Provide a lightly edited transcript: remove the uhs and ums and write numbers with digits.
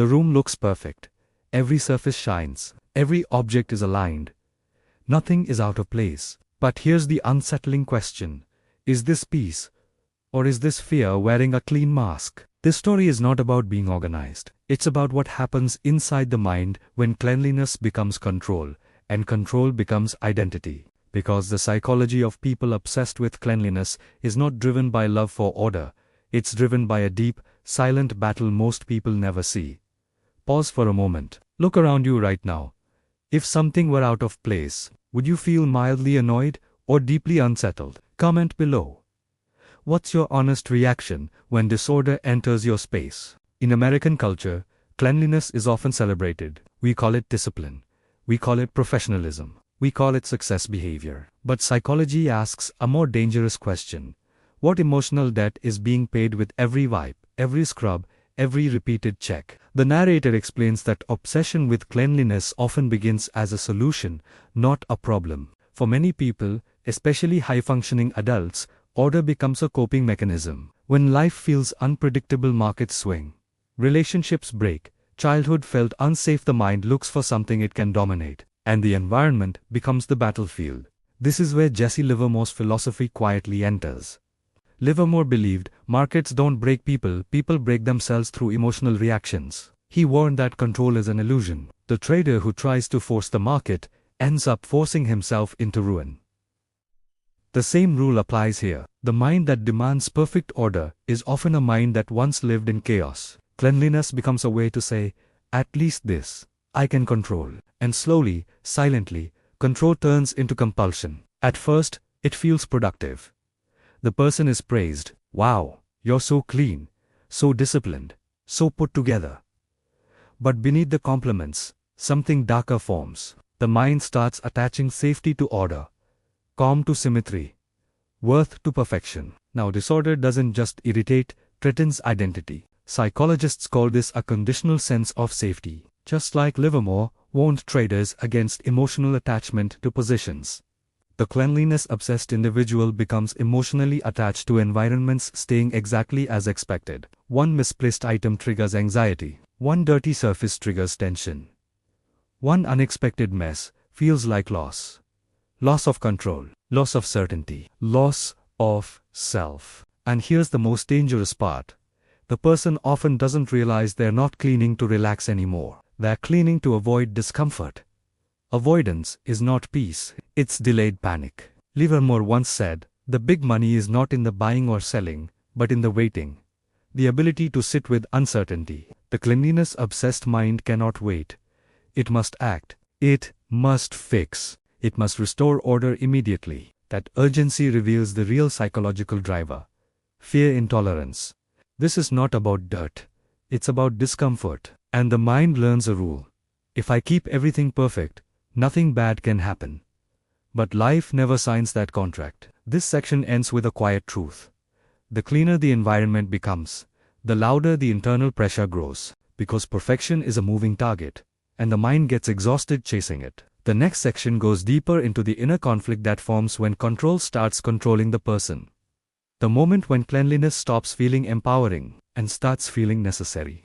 The room looks perfect. Every surface shines. Every object is aligned. Nothing is out of place. But here's the unsettling question. Is this peace? Or is this fear wearing a clean mask? This story is not about being organized. It's about what happens inside the mind when cleanliness becomes control, and control becomes identity. Because the psychology of people obsessed with cleanliness is not driven by love for order. It's driven by a deep, silent battle most people never see. Pause for a moment. Look around you right now. If something were out of place, would you feel mildly annoyed or deeply unsettled? Comment below. What's your honest reaction when disorder enters your space? In American culture, cleanliness is often celebrated. We call it discipline. We call it professionalism. We call it success behavior. But psychology asks a more dangerous question. What emotional debt is being paid with every wipe, every scrub, every repeated check? The narrator explains that obsession with cleanliness often begins as a solution, not a problem. For many people, especially high-functioning adults, order becomes a coping mechanism. When life feels unpredictable, markets swing. Relationships break. Childhood felt unsafe. The mind looks for something it can dominate. And the environment becomes the battlefield. This is where Jesse Livermore's philosophy quietly enters. Livermore believed, markets don't break people, people break themselves through emotional reactions. He warned that control is an illusion. The trader who tries to force the market ends up forcing himself into ruin. The same rule applies here. The mind that demands perfect order is often a mind that once lived in chaos. Cleanliness becomes a way to say, at least this I can control. And slowly, silently, control turns into compulsion. At first, it feels productive. The person is praised. Wow, you're so clean, so disciplined, so put together. But beneath the compliments, something darker forms. The mind starts attaching safety to order, calm to symmetry, worth to perfection. Now, disorder doesn't just irritate, threatens identity. Psychologists call this a conditional sense of safety. Just like Livermore warned traders against emotional attachment to positions. The cleanliness-obsessed individual becomes emotionally attached to environments, staying exactly as expected. One misplaced item triggers anxiety. One dirty surface triggers tension. One unexpected mess feels like loss. Loss of control, loss of certainty, loss of self. And here's the most dangerous part. The person often doesn't realize they're not cleaning to relax anymore. They're cleaning to avoid discomfort. Avoidance is not peace, it's delayed panic. Livermore once said, the big money is not in the buying or selling, but in the waiting. The ability to sit with uncertainty. The cleanliness-obsessed mind cannot wait. It must act. It must fix. It must restore order immediately. That urgency reveals the real psychological driver. Fear intolerance. This is not about dirt. It's about discomfort. And the mind learns a rule. If I keep everything perfect, nothing bad can happen. But life never signs that contract. This section ends with a quiet truth. The cleaner the environment becomes, the louder the internal pressure grows. Because perfection is a moving target, and the mind gets exhausted chasing it. The next section goes deeper into the inner conflict that forms when control starts controlling the person. The moment when cleanliness stops feeling empowering and starts feeling necessary.